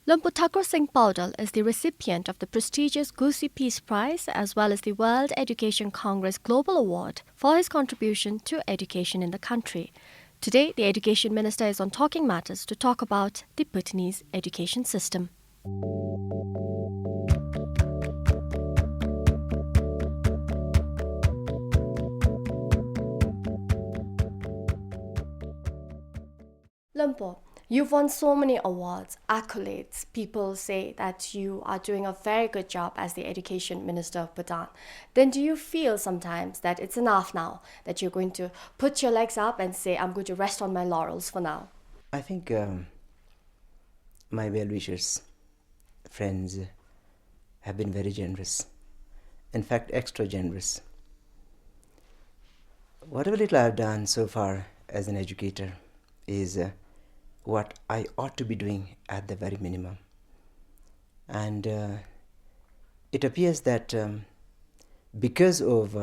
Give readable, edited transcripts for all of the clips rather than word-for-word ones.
Lumpur Thakur Singh Powdyel is the recipient of the prestigious Gusi Peace Prize as well as the World Education Congress Global Award for his contribution to education in the country. Today, the Education Minister is on Talking Matters to talk about the Bhutanese education system. Lumpur, you've won so many awards, accolades. People say that you are doing a very good job as the Education Minister of Bhutan. Then do you feel sometimes that it's enough now, that you're going to put your legs up and say, I'm going to rest on my laurels for now? I think my well-wishers, friends, have been very generous. In fact, extra generous. Whatever little I've done so far as an educator is what I ought to be doing at the very minimum. And it appears that because of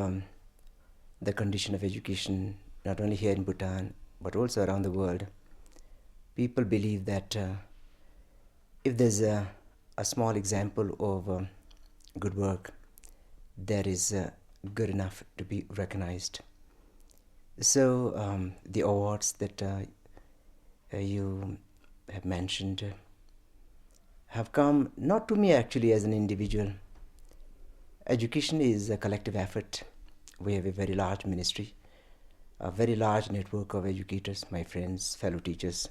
the condition of education, not only here in Bhutan, but also around the world, people believe that if there's a small example of good work, that is good enough to be recognized. So the awards that you have mentioned have come not to me actually as an individual. Education is a collective effort. We have a very large ministry, a very large network of educators, my friends, fellow teachers,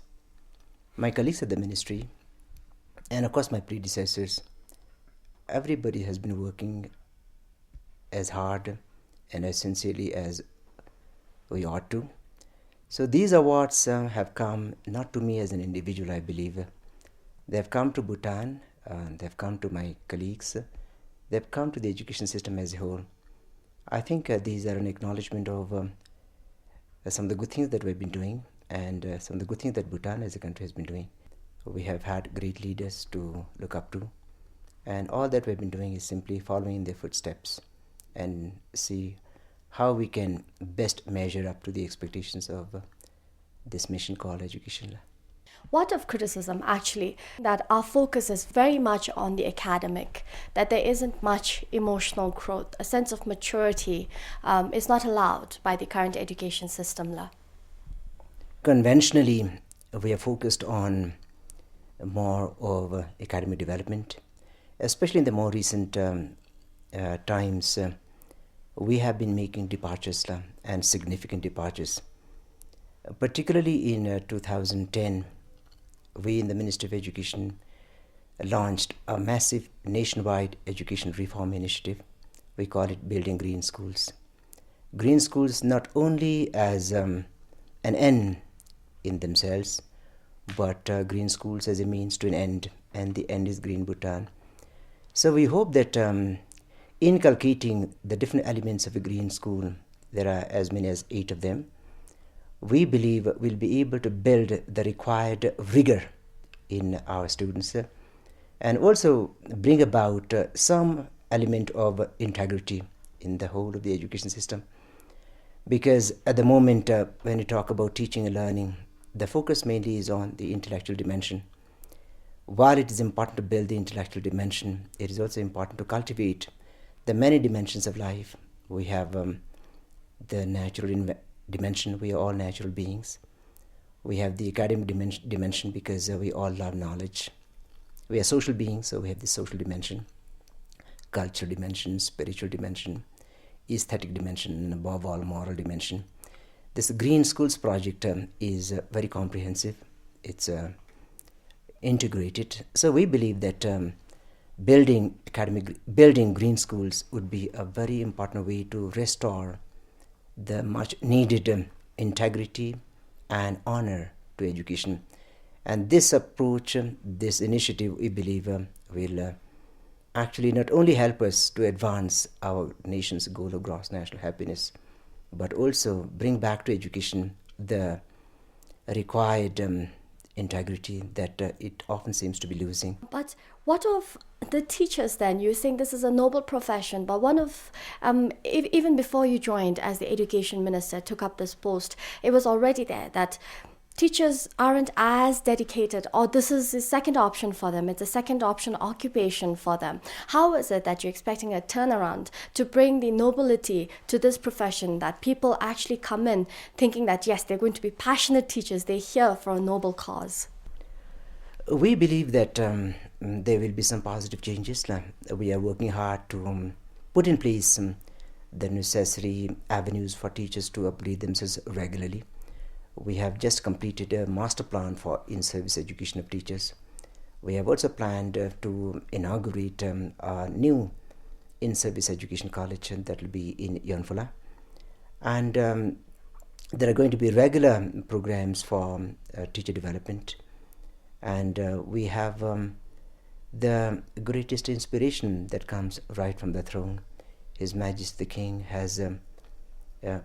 my colleagues at the ministry, and of course my predecessors. Everybody has been working as hard and as sincerely as we ought to. So these awards have come not to me as an individual, I believe. They have come to Bhutan, they have come to my colleagues, they have come to the education system as a whole. I think these are an acknowledgement of some of the good things that we've been doing and some of the good things that Bhutan as a country has been doing. We have had great leaders to look up to, and all that we've been doing is simply following in their footsteps and see how we can best measure up to the expectations of this mission called education. What of criticism, actually, that our focus is very much on the academic, that there isn't much emotional growth, a sense of maturity is not allowed by the current education system? Conventionally, we are focused on more of academic development, especially in the more recent times. We have been making departures and significant departures. Particularly in 2010, we in the Ministry of Education launched a massive nationwide education reform initiative. We call it Building Green Schools. Green schools not only as an end in themselves, but green schools as a means to an end, and the end is Green Bhutan. So we hope that inculcating the different elements of a green school, there are as many as 8 of them, we believe we'll be able to build the required rigor in our students and also bring about some element of integrity in the whole of the education system. Because at the moment, when you talk about teaching and learning, the focus mainly is on the intellectual dimension. While it is important to build the intellectual dimension, it is also important to cultivate the many dimensions of life. We have the natural dimension, we are all natural beings. We have the academic dimension because we all love knowledge. We are social beings, so we have the social dimension, cultural dimension, spiritual dimension, aesthetic dimension, and above all, moral dimension. This Green Schools project is very comprehensive. It's integrated. So we believe that building green schools would be a very important way to restore the much needed integrity and honor to education. And this approach, this initiative, we believe will actually not only help us to advance our nation's goal of gross national happiness, but also bring back to education the required integrity that it often seems to be losing. But what of the teachers then? You think this is a noble profession, but one of, even before you joined as the education minister, took up this post, it was already there that teachers aren't as dedicated, or this is the second option for them, it's a second option occupation for them. How is it that you're expecting a turnaround to bring the nobility to this profession, that people actually come in thinking that yes, they're going to be passionate teachers, they're here for a noble cause? We believe that there will be some positive changes. We are working hard to put in place the necessary avenues for teachers to upgrade themselves regularly. We have just completed a master plan for in-service education of teachers. We have also planned to inaugurate a new in-service education college that will be in Yonfula. And there are going to be regular programs for teacher development. And we have the greatest inspiration that comes right from the throne. His Majesty the King has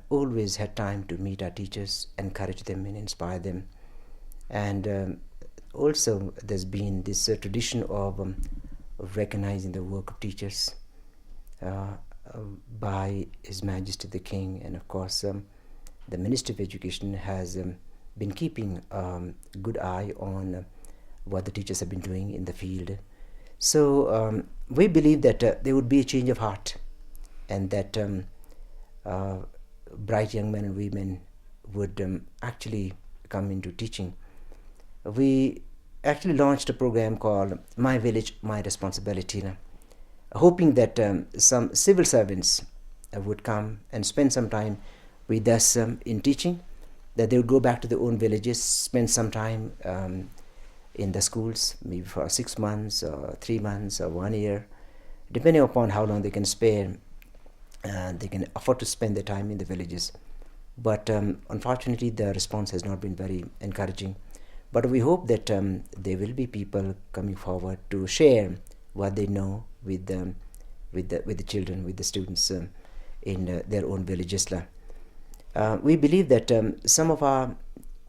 always had time to meet our teachers, encourage them and inspire them. And also there's been this tradition of recognizing the work of teachers by His Majesty the King. And of course the Ministry of Education has been keeping a good eye on what the teachers have been doing in the field. So we believe that there would be a change of heart, and that bright young men and women would actually come into teaching. We actually launched a program called My Village, My Responsibility, hoping that some civil servants would come and spend some time with us in teaching, that they would go back to their own villages, spend some time in the schools, maybe for 6 months or 3 months or 1 year, depending upon how long they can spare. They can afford to spend their time in the villages. But unfortunately the response has not been very encouraging. But we hope that there will be people coming forward to share what they know with the children, with the students in their own villages. We believe that some of our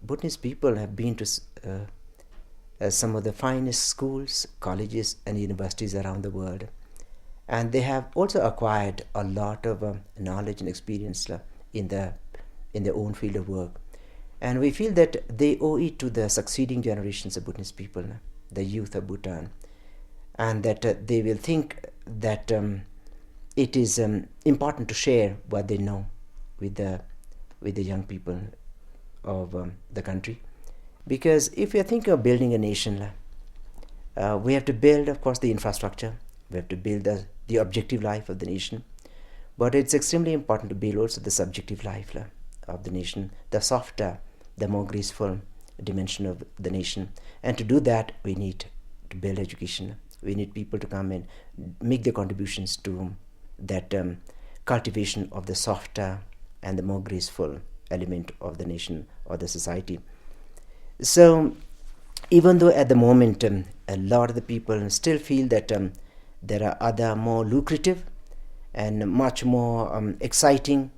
Bhutanese people have been to some of the finest schools, colleges and universities around the world, and they have also acquired a lot of knowledge and experience in their own field of work. And we feel that they owe it to the succeeding generations of Bhutanese people, the youth of Bhutan, and that they will think that it is important to share what they know with the young people of the country. Because if we are thinking of building a nation, we have to build, of course, the infrastructure. We have to build the objective life of the nation. But it's extremely important to build also the subjective life of the nation, the softer, the more graceful dimension of the nation. And to do that, we need to build education. We need people to come and make their contributions to that cultivation of the softer and the more graceful element of the nation or the society. So even though at the moment a lot of the people still feel that there are other more lucrative and much more exciting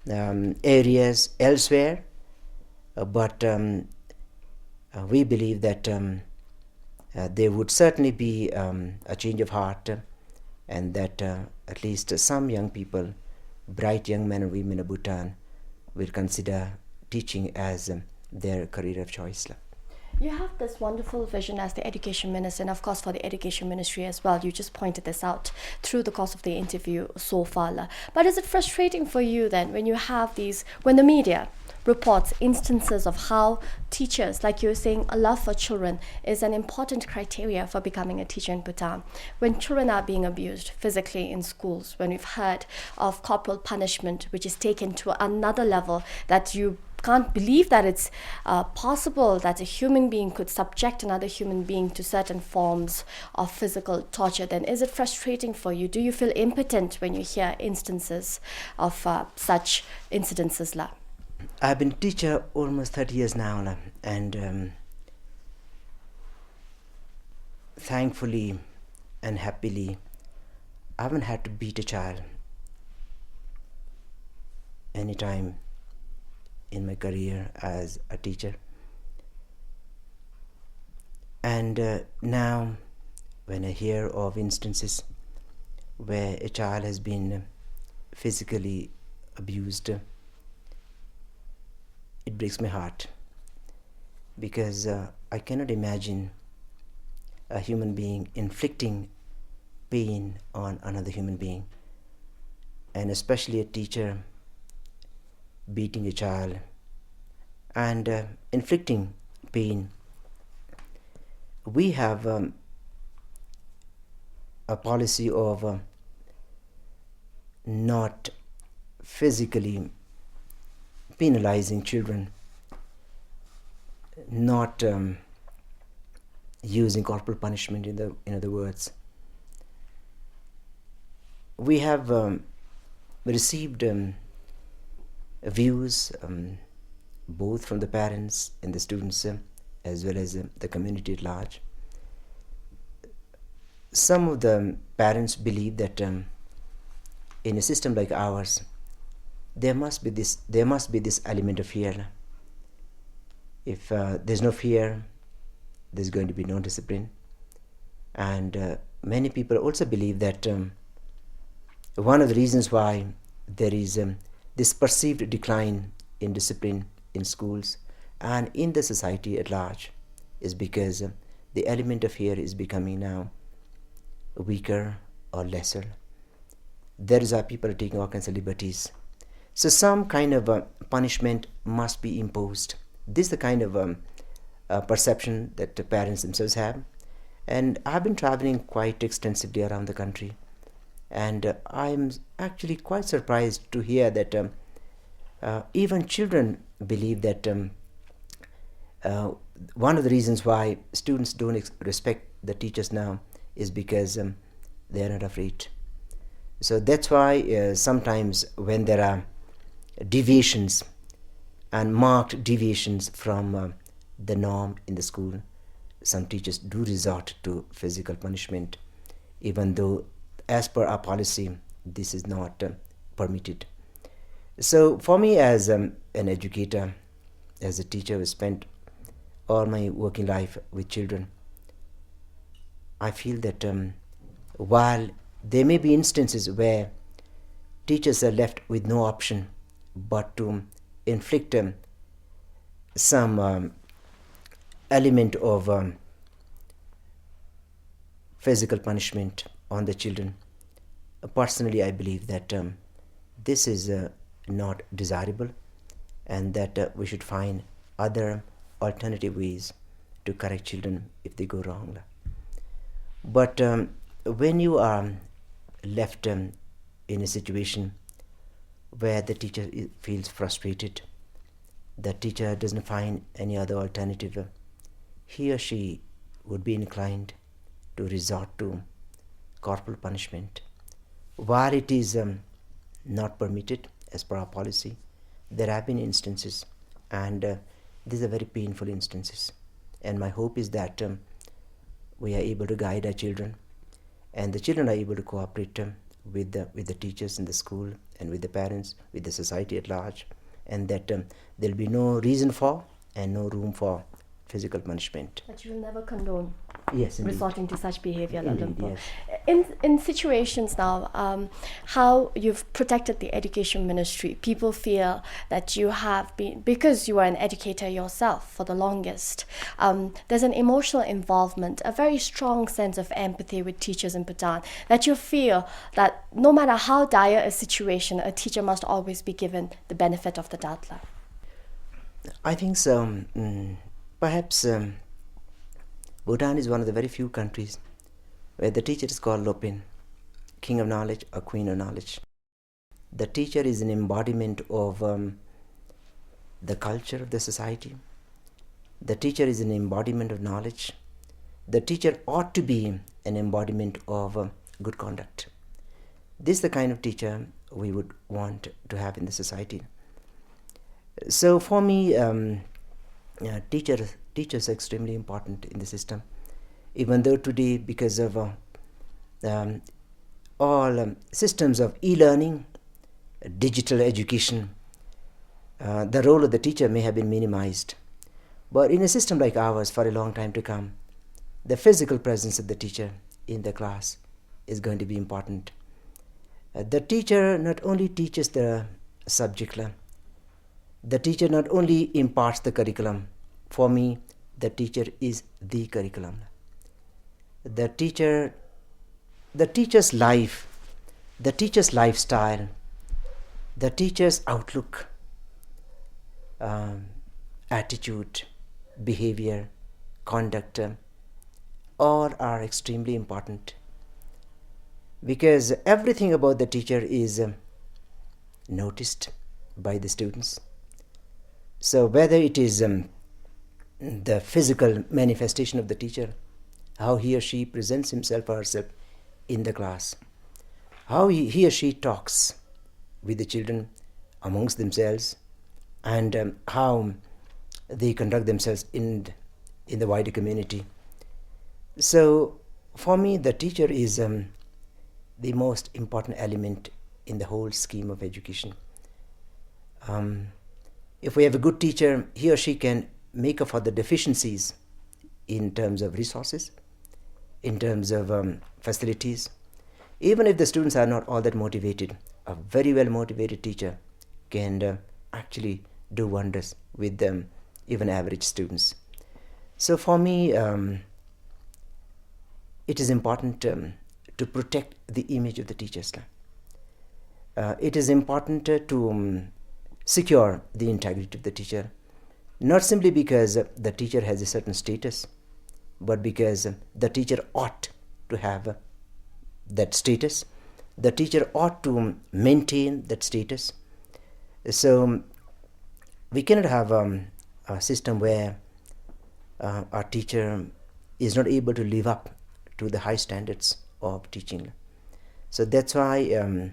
areas elsewhere, but we believe that there would certainly be a change of heart, and that at least some young people, bright young men and women of Bhutan, will consider teaching as their career of choice. You have this wonderful vision as the education minister, and of course for the education ministry as well. You just pointed this out through the course of the interview so far. But is it frustrating for you then when you have when the media reports instances of how teachers, like you were saying, a love for children is an important criteria for becoming a teacher in Bhutan, when children are being abused physically in schools, when we've heard of corporal punishment, which is taken to another level that you can't believe that it's possible that a human being could subject another human being to certain forms of physical torture, then is it frustrating for you? Do you feel impotent when you hear instances of such incidences? I've been a teacher almost 30 years now, and thankfully and happily I haven't had to beat a child anytime in my career as a teacher. And now when I hear of instances where a child has been physically abused, it breaks my heart. because I cannot imagine a human being inflicting pain on another human being, and especially a teacher beating a child and inflicting pain. We have a policy of not physically penalizing children, not using corporal punishment, in other words. We have received views both from the parents and the students as well as the community at large. Some of the parents believe that in a system like ours, there must be this element of fear. If there's no fear, there's going to be no discipline. And many people also believe that one of the reasons why there is this perceived decline in discipline in schools and in the society at large is because the element of fear is becoming now weaker or lesser. There is people are taking all kinds of liberties. So some kind of punishment must be imposed. This is the kind of perception that the parents themselves have. And I've been traveling quite extensively around the country, and I'm actually quite surprised to hear that even children believe that one of the reasons why students don't respect the teachers now is because they are not afraid. So that's why sometimes when there are deviations and marked deviations from the norm in the school, some teachers do resort to physical punishment, even though as per our policy this is not permitted. So for me, as an educator, as a teacher who spent all my working life with children, I feel that while there may be instances where teachers are left with no option but to inflict some element of physical punishment on the children, personally I believe that this is not desirable, and that we should find other alternative ways to correct children if they go wrong. But when you are left in a situation where the teacher feels frustrated, the teacher doesn't find any other alternative, he or she would be inclined to resort to corporal punishment. While it is not permitted as per our policy, there have been instances, and these are very painful instances. And my hope is that we are able to guide our children, and the children are able to cooperate with the teachers in the school and with the parents, with the society at large, and that there will be no reason for and no room for physical punishment. That you will never condone Yes, indeed. resorting to such behavior, Indeed, Lalimpo. yes. In situations now, how you've protected the education ministry, people feel that you have been, because you are an educator yourself for the longest, there's an emotional involvement, a very strong sense of empathy with teachers in Bhutan, that you feel that no matter how dire a situation, a teacher must always be given the benefit of the doubt. I think so. Perhaps Bhutan is one of the very few countries where the teacher is called Lopin, king of knowledge or queen of knowledge. The teacher is an embodiment of the culture of the society. The teacher is an embodiment of knowledge. The teacher ought to be an embodiment of good conduct. This is the kind of teacher we would want to have in the society. So for me, teachers are extremely important in the system, even though today, because of all systems of e-learning, digital education, the role of the teacher may have been minimized. But in a system like ours, for a long time to come, the physical presence of the teacher in the class is going to be important. The teacher not only teaches the subject, the teacher not only imparts the curriculum, for me, the teacher is the curriculum. The teacher's life, the teacher's lifestyle, the teacher's outlook, attitude, behavior, conduct, all are extremely important, because everything about the teacher is noticed by the students. So whether it is the physical manifestation of the teacher, how he or she presents himself or herself in the class, how he or she talks with the children amongst themselves, and how they conduct themselves in the wider community. So for me, the teacher is the most important element in the whole scheme of education. If we have a good teacher, he or she can make up for the deficiencies in terms of resources, in terms of facilities. Even if the students are not all that motivated, a very well motivated teacher can actually do wonders with even average students. So for me, it is important to protect the image of the teachers. It is important to secure the integrity of the teacher, not simply because the teacher has a certain status, but because the teacher ought to have that status. The teacher ought to maintain that status. So we cannot have a system where our teacher is not able to live up to the high standards of teaching. So that's why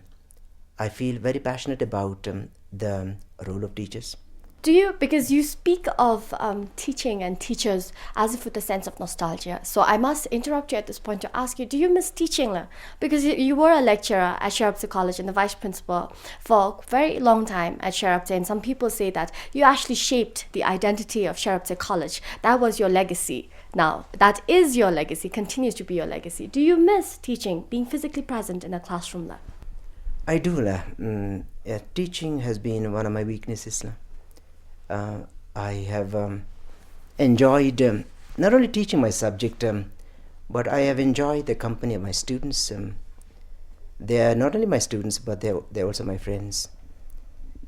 I feel very passionate about the role of teachers. Do you, because you speak of teaching and teachers as if with a sense of nostalgia, so I must interrupt you at this point to ask you, do you miss teaching? Because you were a lecturer at Sherupse College and the vice principal for a very long time at Sherupse, and some people say that you actually shaped the identity of Sherupse College. That was your legacy. Now, that is your legacy, continues to be your legacy. Do you miss teaching, being physically present in a classroom? I do. Teaching has been one of my weaknesses. I have enjoyed not only teaching my subject, but I have enjoyed the company of my students. They are not only my students, but they're also my friends.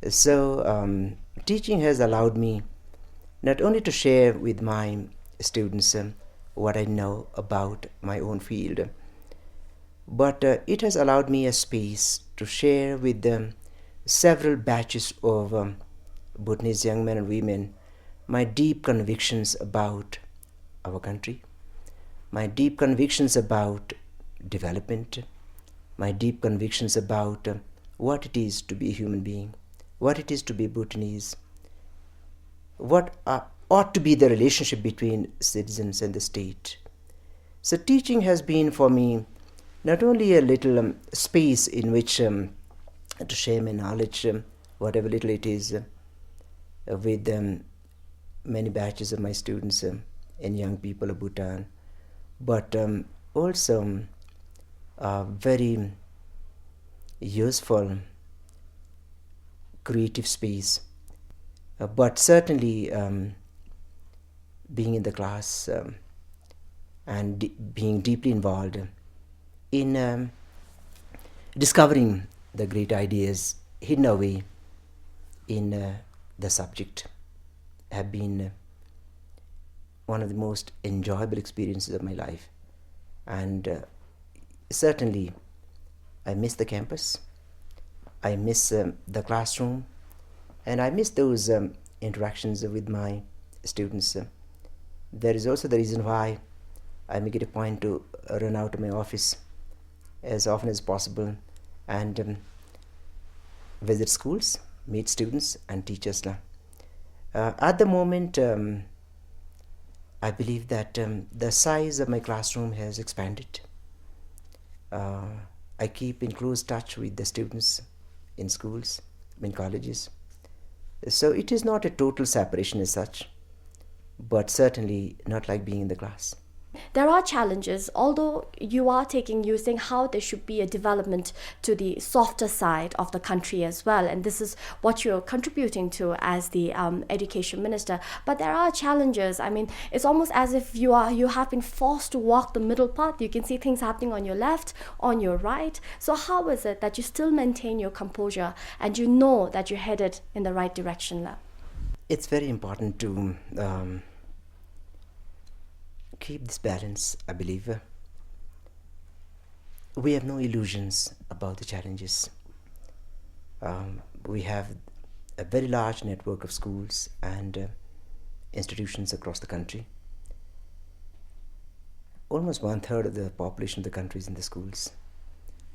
So teaching has allowed me not only to share with my students what I know about my own field, but it has allowed me a space to share with them several batches of Bhutanese young men and women my deep convictions about our country, my deep convictions about development, my deep convictions about what it is to be a human being, what it is to be Bhutanese, what ought to be the relationship between citizens and the state. So teaching has been for me not only a little space in which to share my knowledge, whatever little it is, with many batches of my students and young people of Bhutan, but also a very useful creative space. But certainly being in the class and being deeply involved in discovering the great ideas hidden away in the subject have been one of the most enjoyable experiences of my life. And certainly I miss the campus, I miss the classroom, and I miss those interactions with my students. There is also the reason why I make it a point to run out of my office as often as possible and visit schools, meet students and teachers. At the moment, I believe that the size of my classroom has expanded. I keep in close touch with the students in schools, in colleges. So it is not a total separation as such, but certainly not like being in the class. There are challenges, although you're saying how there should be a development to the softer side of the country as well, and this is what you're contributing to as the education minister. But there are challenges. I mean, it's almost as if you have been forced to walk the middle path. You can see things happening on your left, on your right. So how is it that you still maintain your composure and you know that you're headed in the right direction now? It's very important to keep this balance, I believe. We have no illusions about the challenges. We have a very large network of schools and institutions across the country. Almost 1/3 of the population of the country is in the schools.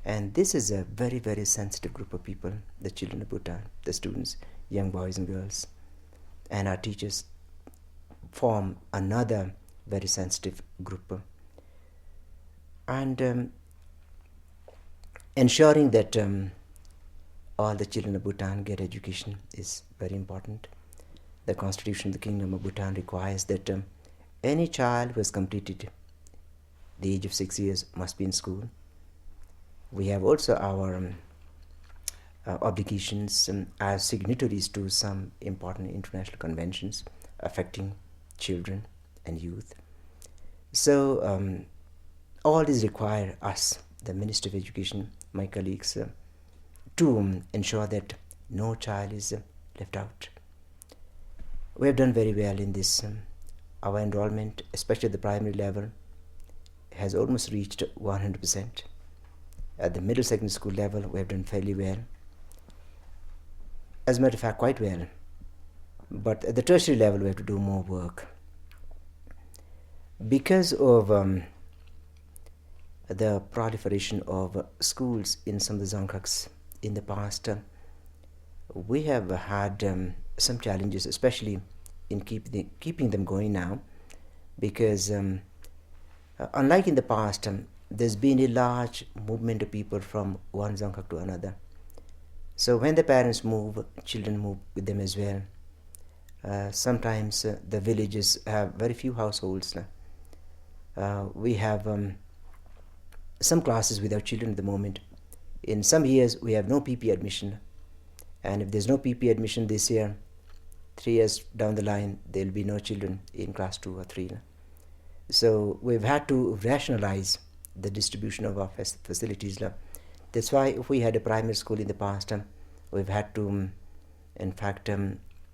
And this is a very, very sensitive group of people, the children of Bhutan, the students, young boys and girls. And our teachers form another very sensitive group. And ensuring that all the children of Bhutan get education is very important. The Constitution of the Kingdom of Bhutan requires that any child who has completed the age of 6 years must be in school. We have also our obligations as signatories to some important international conventions affecting children and youth. So all these require us, the Minister of Education, my colleagues, to ensure that no child is left out. We have done very well in this. Our enrollment, especially at the primary level, has almost reached 100%. At the middle secondary school level, we have done fairly well. As a matter of fact, quite well. But at the tertiary level, we have to do more work. Because of the proliferation of schools in some of the Dzongkhaks in the past, we have had some challenges, especially in keeping them going now, because unlike in the past, there's been a large movement of people from one Dzongkhak to another. So when the parents move, children move with them as well. Sometimes the villages have very few households. We have some classes without children at the moment. In some years, we have no PP admission. And if there's no PP admission this year, 3 years down the line, there'll be no children in class 2 or 3. So we've had to rationalize the distribution of our facilities. That's why if we had a primary school in the past, we've had to, in fact,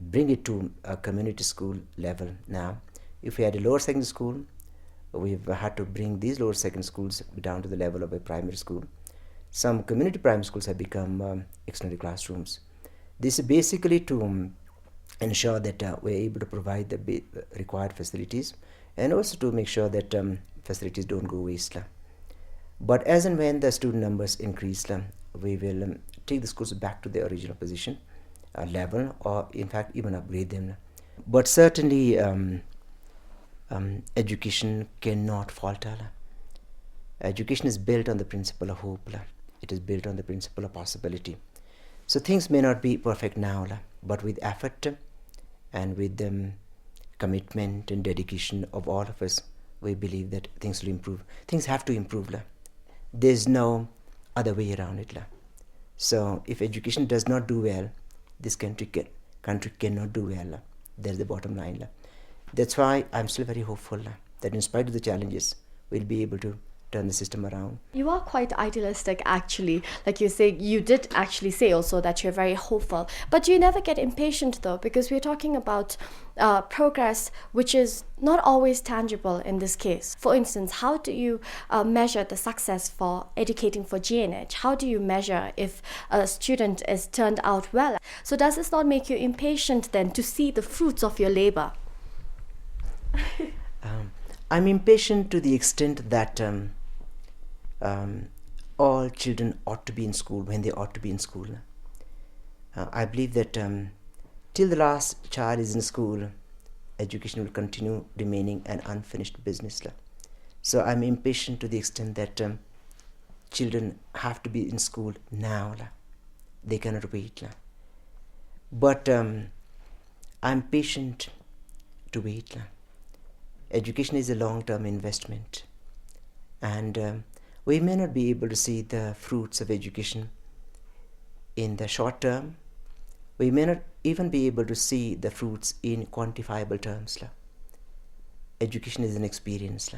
bring it to a community school level now. If we had a lower secondary school, we've had to bring these lower secondary schools down to the level of a primary school. Some community primary schools have become extended classrooms. This is basically to ensure that we're able to provide the required facilities, and also to make sure that facilities don't go waste. But as and when the student numbers increase, we will take the schools back to their original position, level, or in fact even upgrade them. But certainly education cannot falter. Education is built on the principle of hope. It is built on the principle of possibility. So things may not be perfect now, but with effort and with commitment and dedication of all of us, we believe that things will improve. Things have to improve. There's no other way around it. So if education does not do well, this country cannot do well. That's the bottom line. That's why I'm still very hopeful that in spite of the challenges, we'll be able to turn the system around. You are quite idealistic, actually. Like you say, you did actually say also that you're very hopeful. But you never get impatient, though, because we're talking about progress which is not always tangible in this case. For instance, how do you measure the success for educating for GNH? How do you measure if a student is turned out well? So does this not make you impatient then to see the fruits of your labor? I'm impatient to the extent that all children ought to be in school when they ought to be in school. I believe that till the last child is in school, education will continue remaining an unfinished business. So I'm impatient to the extent that children have to be in school now. They cannot wait. But I'm patient to wait. Education is a long-term investment, and we may not be able to see the fruits of education in the short term. We may not even be able to see the fruits in quantifiable terms. Education is an experience.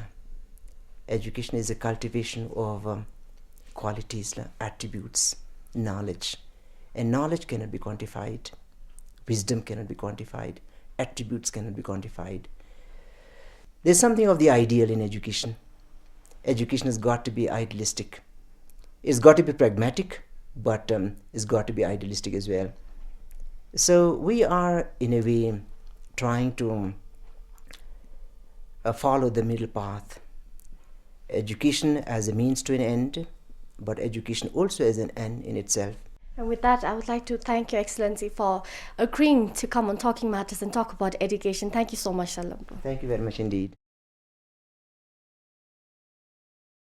Education is a cultivation of qualities, attributes, knowledge. And knowledge cannot be quantified. Wisdom cannot be quantified. Attributes cannot be quantified. There's something of the ideal in education. Education has got to be idealistic. It's got to be pragmatic, but it's got to be idealistic as well. So we are, in a way, trying to follow the middle path. Education as a means to an end, but education also as an end in itself. And with that, I would like to thank Your Excellency for agreeing to come on Talking Matters and talk about education. Thank you so much, Salam. Thank you very much indeed.